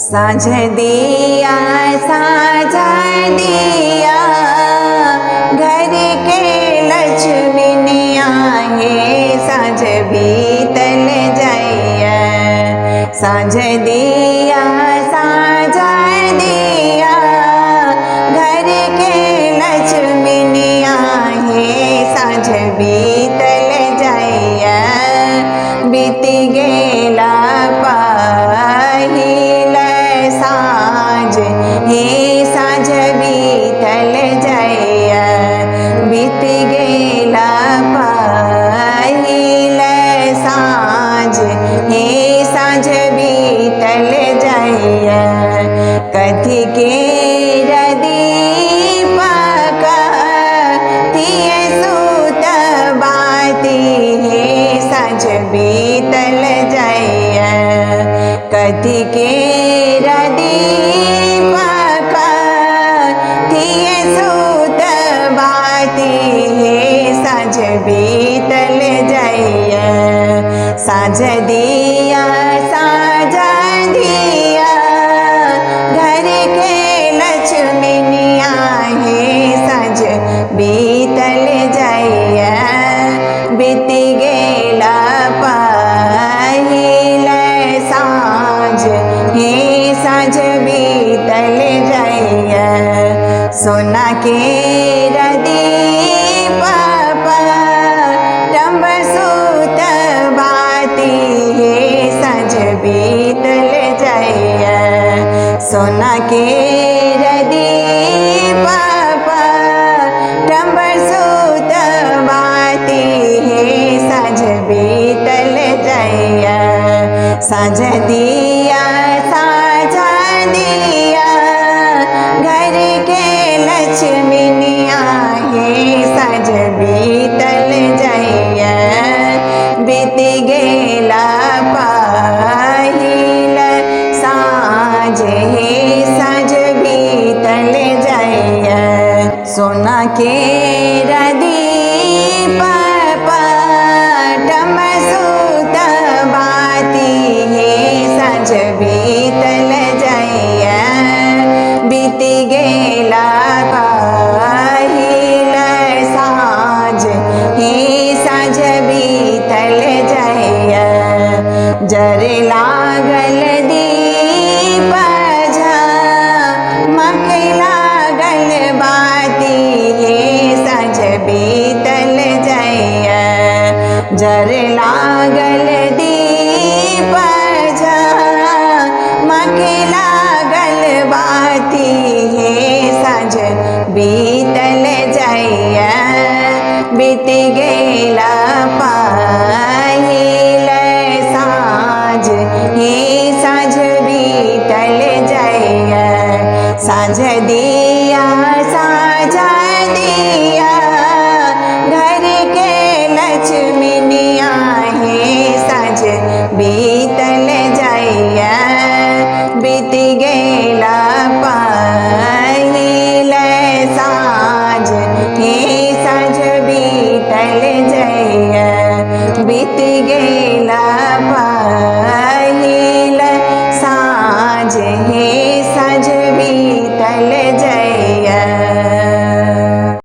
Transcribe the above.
साँझ दिया साँझ दिया घर के लक्ष्मीनिया हे साँझ बीतल जाइया। साँझ दिया साँझ दिया घर के लक्ष्मीनिया हे साँझ बीतल जाइया। बीत गेला पहिल साँझ हे साँझ बीतल जाइया। बीत गेला पहिल साँझ हे साँझ बीतल जाइया। कथी के दीपक तिये सुत बाती हे साँझ बीतल जाइया। कथी के दीपक तिये सुत बाती हे साँझ बीतल जाइया। साँझ दिया साँझ दिया घर के लक्ष्मीनिया हे साँझ बीतल जाइया। बीत गेला पहिल साँझ हे साँझ बीतल जाइया। सोना के दीप टम्ब सुत बाती हे साँझ बीतल जाइया। सोना के दीप टम्ब सुत बाती हे साँझ बीतल जाइया। साँझ दिया साँझ दिया घर के लक्ष्मीनिया हे साँझ बीतल जाइया। बीत गेला पहिल साँझ हे साँझ बीतल जाइया। सोना के दीप टम्ब सुत बाती हे साँझ बीतल जाइया। बीत गेला पहिल साँझ हे साँझ बीतल जाइया। जर लागल दीप झमक लागल बाती हे साँझ बीतल जाइया। जर लागल दीप झमक लागल बाती हे साँझ बीतल जाइया। बीत गेला पहिल